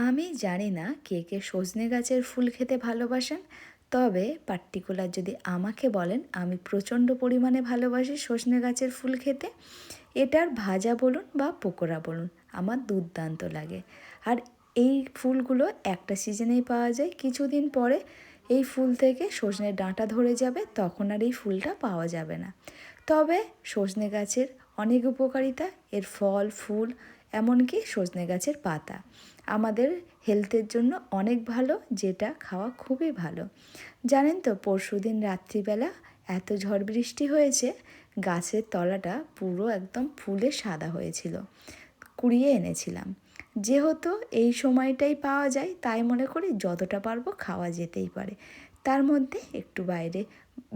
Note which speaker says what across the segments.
Speaker 1: আমি জানি না কে কে সজনে গাছের ফুল খেতে ভালোবাসেন, তবে পার্টিকুলার যদি আমাকে বলেন আমি প্রচণ্ড পরিমাণে ভালোবাসি সজনে গাছের ফুল খেতে। এটার ভাজা বলুন বা পকোড়া বলুন, আমার দুর্দান্ত লাগে। আর এই ফুলগুলো একটা সিজনেই পাওয়া যায়, কিছুদিন পরে এই ফুল থেকে সজনে ডাঁটা ধরে যাবে, তখন আর এই ফুলটা পাওয়া যাবে না। তবে সজনে গাছের অনেক উপকারিতা, এর ফল ফুল এমনকি সজনে গাছের পাতা আমাদের হেলথের জন্য অনেক ভালো, যেটা খাওয়া খুবই ভালো। জানেন তো, পরশুদিন রাত্রিবেলা এত ঝড় বৃষ্টি হয়েছে, গাছের তলাটা পুরো একদম ফুলে সাদা হয়েছিল। কুড়িয়ে এনেছিলাম, যেহেতু এই সময়টাই পাওয়া যায় তাই মনে করি যতটা পারবো খাওয়া যেতেই পারে। তার মধ্যে একটু বাইরে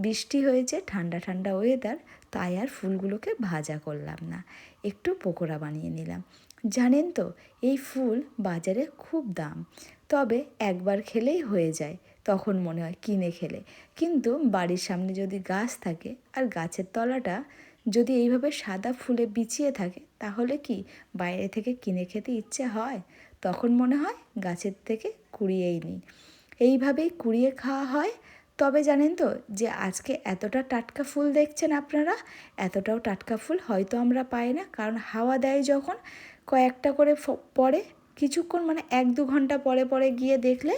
Speaker 1: বৃষ্টি হয়েছে, ঠান্ডা ঠান্ডা ওয়েদার, তাই আর ফুলগুলোকে ভাজা করলাম না, একটু পকোড়া বানিয়ে নিলাম। জানেন তো, এই ফুল বাজারে খুব দাম, তবে একবার খেলেই হয়ে যায়, তখন মনে হয় কিনে খেলে। কিন্তু বাড়ির সামনে যদি গাছ থাকে আর গাছের তলাটা যদি এইভাবে সাদা ফুলে বিছিয়ে থাকে, তাহলে কি বাইরে থেকে কিনে খেতে ইচ্ছে হয়? তখন মনে হয় গাছের থেকে কুড়িয়েই নিই, এইভাবেই কুড়িয়ে খাওয়া হয়। তবে জানেন তো, যে আজকে এতটা টাটকা ফুল দেখছেন আপনারা, এতটাও টাটকা ফুল হয়তো আমরা পাই না, কারণ হাওয়া দেয় যখন কয়েকটা করে পরে, কিছুক্ষণ মানে 1-2 ঘন্টা পরে পরে গিয়ে দেখলে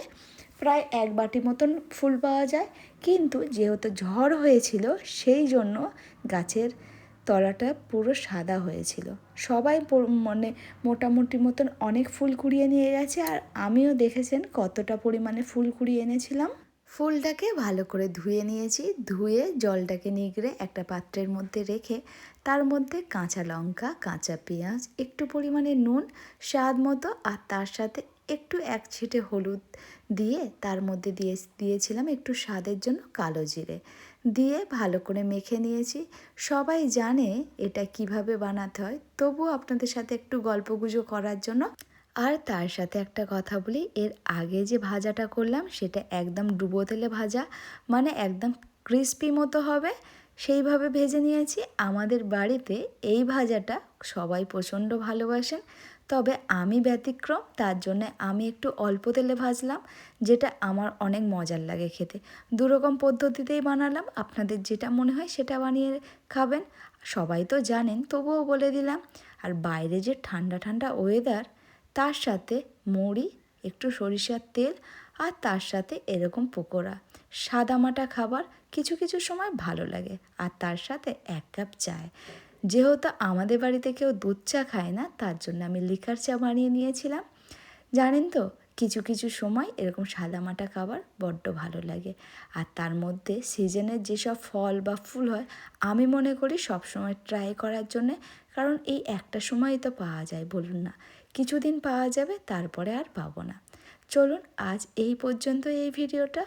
Speaker 1: প্রায় 1 বাটি মতন ফুল পাওয়া যায়। কিন্তু যেহেতু ঝড় হয়েছিল, সেই জন্য গাছের তলাটা পুরো সাদা হয়েছিল। সবাই মানে মোটামুটি মতন অনেক ফুল কুড়িয়ে নিয়ে গেছে, আর আমিও দেখেছেন কতটা পরিমাণে ফুল কুড়িয়ে এনেছিলাম। ফুলটাকে ভালো করে ধুয়ে নিয়েছি, ধুয়ে জলটাকে নিগড়ে একটা পাত্রের মধ্যে রেখে তার মধ্যে কাঁচা লঙ্কা, কাঁচা পেঁয়াজ, একটু পরিমাণে নুন স্বাদ মতো, আর তার সাথে একটু 1 ছিটে হলুদ দিয়ে তার মধ্যে দিয়েছিলাম একটু স্বাদের জন্য কালো জিরে দিয়ে ভালো করে মেখে নিয়েছি। সবাই জানে এটা কিভাবে বানাতে হয়, তবুও আপনাদের সাথে একটু গল্পগুজো করার জন্য। আর তার সাথে একটা কথা বলি, এর আগে যে ভাজাটা করলাম সেটা একদম ডুবো তেলে ভাজা, মানে একদম ক্রিস্পি মতো হবে, সেইভাবে ভেজে নিয়েছি। আমাদের বাড়িতে এই ভাজাটা সবাই প্রচণ্ড ভালোবাসেন, তবে আমি ব্যতিক্রম, তার জন্যে আমি একটু অল্প তেলে ভাজলাম, যেটা আমার অনেক মজার লাগে খেতে। দুরকম পদ্ধতিতেই বানালাম, আপনাদের যেটা মনে হয় সেটা বানিয়ে খাবেন। সবাই তো জানেন, তবুও বলে দিলাম। আর বাইরে যে ঠান্ডা ঠান্ডা ওয়েদার, তার সাথে মুড়ি, একটু সরিষার তেল, আর তার সাথে এরকম পকোড়া, সাদামাটা খাবার কিছু কিছু সময় ভালো লাগে। আর তার সাথে 1 কাপ চায়। যেহেতু আমাদের বাড়িতে কেউ দুধ চা খায় না, তার জন্য আমি লিকার চা বানিয়ে নিয়েছিলাম। জানেন তো, কিছু কিছু সময় এরকম সাদামাটা খাবার বড্ড ভালো লাগে। আর তার মধ্যে সিজনের যেসব ফল বা ফুল হয়, আমি মনে করি সবসময় ট্রাই করার জন্যে, কারণ এই একটা সময়ই তো পাওয়া যায় বলুন না, কিছুদিন পাওয়া যাবে, তারপরে আর পাবো না। চলুন আজ এই পর্যন্ত এই ভিডিওটা।